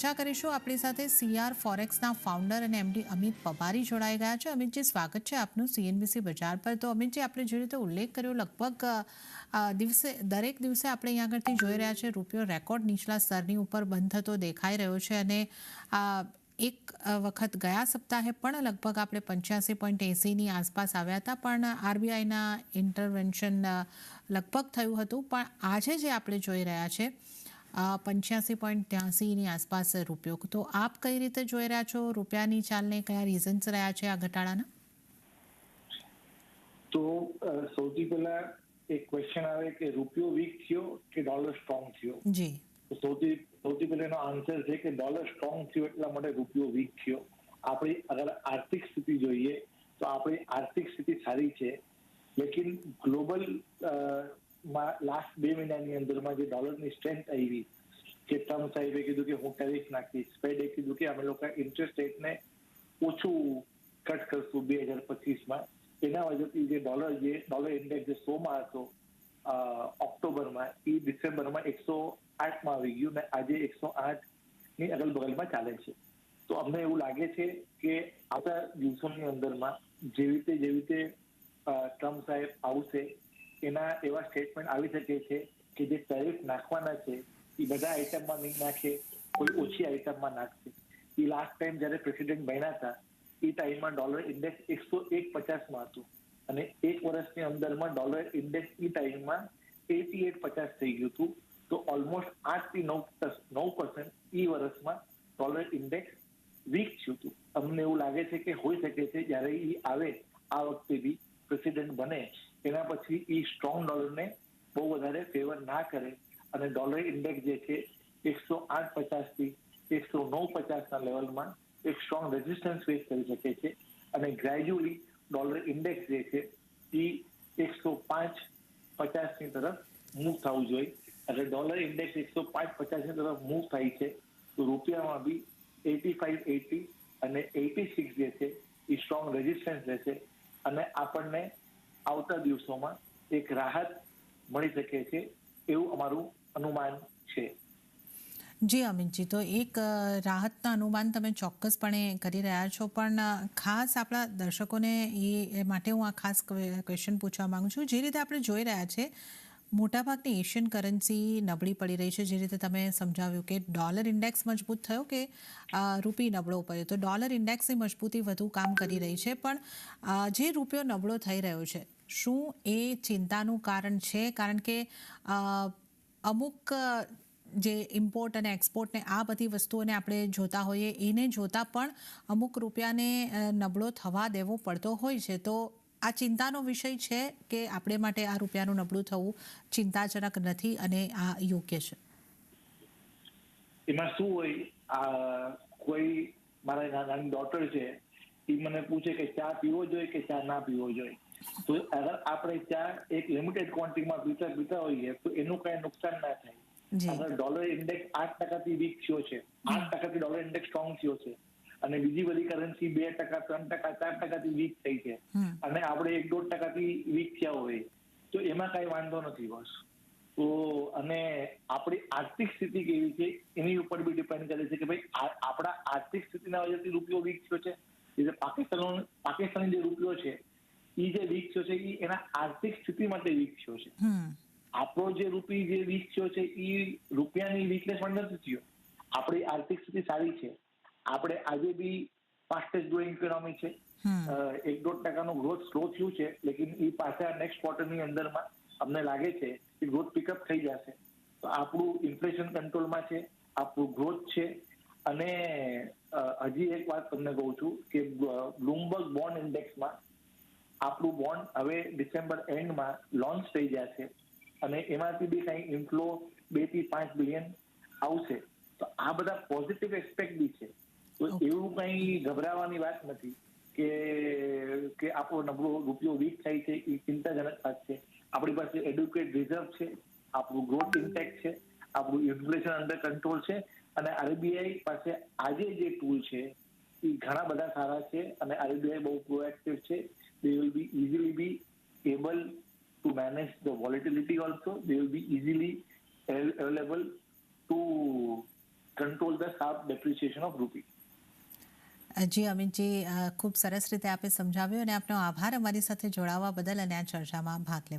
ચર્ચા કરીશું. આપણી સાથે સીઆર ફોરેક્સના ફાઉન્ડર અને એમડી અમિત પવારી જોડાઈ ગયા છે. અમિતજી, સ્વાગત છે આપનું સીએનબીસી બજાર પર. તો અમિતજી, આપણે જે રીતે ઉલ્લેખ કર્યો, લગભગ દરેક દિવસે આપણે અહીંયા આગળથી જોઈ રહ્યા છે રૂપિયો રેકોર્ડ નીચલા સ્તરની ઉપર બંધ થતો દેખાઈ રહ્યો છે. અને એક વખત ગયા સપ્તાહે પણ લગભગ આપણે 85.80ની આસપાસ આવ્યા હતા, પણ આરબીઆઈના ઇન્ટરવેન્શન લગભગ થયું હતું. પણ આજે જે આપણે જોઈ રહ્યા છે 85.83ની આસપાસ રૂપિયો, તો આપ કઈ રીતે જોઈ રહ્યા છો રૂપિયાની ચાલને? કયા રીઝન્સ રહ્યા છે આ ઘટાડાના? તો સૌથી પહેલા એક ક્વેશ્ચન આવે કે રૂપિયો વીક થયો કે ડોલર સ્ટ્રોંગ થયો. જી, તો સૌથી પહેલા એનો આન્સર છે કે ડોલર સ્ટ્રોંગ થયો એટલા માટે રૂપિયો વીક થયો. આપણી અગર આર્થિક સ્થિતિ જોઈએ તો આપણી આર્થિક સ્થિતિ સારી છે, લેકિન ગ્લોબલ લાસ્ટ 2 મહિનાની અંદરમાં જે ડોલરની સ્ટ્રેન્થ આવી, કે ટ્રમ્પ સાહેબે કીધું કે હું ટેરિફ નાખીશ, ફેડે કીધું કે અમે લોકો ઇન્ટરેસ્ટ રેટને ઓછું કટ કરશું 2025માં, એના વજહથી જે ડોલર ઇન્ડેક્સ જે 100માં હતો ઓક્ટોબરમાં, એ ડિસેમ્બરમાં 108માં આવી ગયું ને આજે 108ની અગલ બગલમાં ચાલે છે. તો અમને એવું લાગે છે કે આવતા દિવસોની અંદરમાં જેવી રીતે ટ્રમ્પ સાહેબ આવશે, એના એવા સ્ટેટમેન્ટ આવી શકે છે કે જે ટેરિફ નાખવાના છે એ બધા આઈટમમાં નહીં નાખે, કોઈ ઓછી આઈટમમાં નાખશે. એ લાસ્ટ ટાઈમ જ્યારે પ્રેસિડેન્ટ બન્યા હતા એ ટાઈમમાં ડોલર ઇન્ડેક્સ 101.50માં હતું અને એક વર્ષની અંદરમાં ડોલર ઇન્ડેક્સ એ ટાઈમમાં 88.50 થઈ ગયું હતું. તો ઓલમોસ્ટ 8 થી 9% એ વર્ષમાં ડોલર ઇન્ડેક્સ વીક થયું હતું. અમને એવું લાગે છે કે હોઈ શકે છે જ્યારે એ આવે આ વખતે બી પ્રેસિડેન્ટ બને એના પછી એ સ્ટ્રોંગ ડોલરને બહુ વધારે ફેવર ના કરે અને ડોલર ઇન્ડેક્સ જે છે 108.50 થી 109.50ના લેવલમાં એક સ્ટ્રોંગ રેઝિસ્ટન્સ ફેસ કરી શકે છે અને ગ્રેજ્યુઅલી ડોલર ઇન્ડેક્સ જે છે એ 105.50ની તરફ મૂવ થવું જોઈએ. એટલે ડોલર ઇન્ડેક્સ 105.50ની તરફ મૂવ થાય છે તો રૂપિયામાં બી 85.80 અને 86 જે છે એ સ્ટ્રોંગ રેઝિસ્ટન્સ રહેશે અને આપણને આવતા દિવસોમાં એક રાહત મળી શકે છે એવું અમારું અનુમાન છે. જી અમિતજી, તો એક રાહતના અનુમાન તમે ચોક્કસપણે કરી રહ્યા છો, પણ ખાસ આપણા દર્શકોને એ માટે હું આ ખાસ ક્વેશ્ચન પૂછવા માગું છું. જે રીતે આપણે જોઈ રહ્યા છે મોટાભાગની એશિયન કરન્સી નબળી પડી રહી છે. જે રીતે તમે સમજાવ્યું કે ડોલર ઇન્ડેક્સ મજબૂત થયો કે રૂપી નબળો પડ્યો, તો ડોલર ઇન્ડેક્સની મજબૂતી વધુ કામ કરી રહી છે. પણ જે રૂપિયો નબળો થઈ રહ્યો છે, શું એ ચિંતાનું કારણ છે? કારણ કે અમુક જે ઇમ્પોર્ટ અને એક્સપોર્ટને આ બધી વસ્તુઓને આપણે જોતા હોઈએ, એને જોતા પણ અમુક રૂપિયાને નબળો થવા દેવો પડતો હોય છે. તો આ ચિંતાનો વિષય છે કે આપણે માટે આ રૂપિયાનું નબળું થવું ચિંતાજનક નથી અને આ યોગ્ય છે? એમાં શું હોય, કોઈ મારા નાની ડોટર છે એ મને પૂછે કે ચા પીવો જોઈએ કે ચા ના પીવો જોઈએ. તો અગર આપણે ચા એક લિમિટેડ ક્વોન્ટિટીમાં પીતા હોઈએ તો એનું કઈ નુકસાન ના થાય. અગર ડોલર ઇન્ડેક્સ 8%થી વીક થયો છે, 8%થી ડોલર ઇન્ડેક્સ સ્ટ્રોંગ થયો છે અને બીજી બધી કરન્સી 2%, 3%, 4%થી વીક થઈ છે અને આપણે 1-1.5%થી વીક થયા હોય તો એમાં કઈ વાંધો નથી બસ. તો અને આપણી આર્થિક સ્થિતિ કેવી છે એની ઉપર બી ડિપેન્ડ કરે છે કે ભાઈ આપણા આર્થિક સ્થિતિના વજહથી રૂપિયો વીક થયો છે. એટલે પાકિસ્તાની જે રૂપિયો છે એ જે વીક થયો છે એ એના આર્થિક સ્થિતિ માટે વીક થયો છે. આપણો જે રૂપિયો જે વીક થયો છે એ રૂપિયાની વીકનેસ પણ નથી થયો. આપણી આર્થિક સ્થિતિ સારી છે. આપણે આજે બી ફાસ્ટેસ્ટ ગ્રોઈંગ ઇકોનોમી છે. 1-1.5% ગ્રોથ સ્લો થયું છે, લેકિન એ પાછા નેક્સ્ટ ક્વાર્ટરની અંદરમાં અમને લાગે છે કે ગ્રોથ પિકઅપ થઈ જશે. તો આપણું ઇન્ફ્લેશન કંટ્રોલમાં છે, આપણું ગ્રોથ છે. અને હજી એક વાત તમને કહું છું કે બ્લુમબર્ગ બોન્ડ ઇન્ડેક્સમાં આપણું બોન્ડ હવે ડિસેમ્બર એન્ડમાં લોન્ચ થઈ જશે અને એમાંથી બી કંઈ ઇન્ફ્લો 2 થી 5 બિલિયન આવશે. તો આ બધા પોઝિટિવ એસ્પેક્ટ બી છે. તો એવું કંઈ ગભરાવાની વાત નથી કે આપણો નબળો રૂપિયો વીક થાય છે એ ચિંતાજનક વાત છે. આપણી પાસે એડ્યુકેટ રિઝર્વ છે, આપણું ગ્રોથ ઇન્ટેક્ટ છે, આપણું ઇન્ફ્લેશન અંડર કંટ્રોલ છે અને આરબીઆઈ પાસે આજે જે ટૂલ છે એ ઘણા બધા સારા છે અને આરબીઆઈ બહુ પ્રોએક્ટિવ છે. They will be easily be able to manage the volatility also. They will be easily available to control the sharp depreciation of rupee. જી અમિતજી, ખૂબ સરસ રીતે આપે સમજાવ્યું અને આપનો આભાર અમારી સાથે જોડાવા બદલ અને આ ચર્ચામાં ભાગ લેવા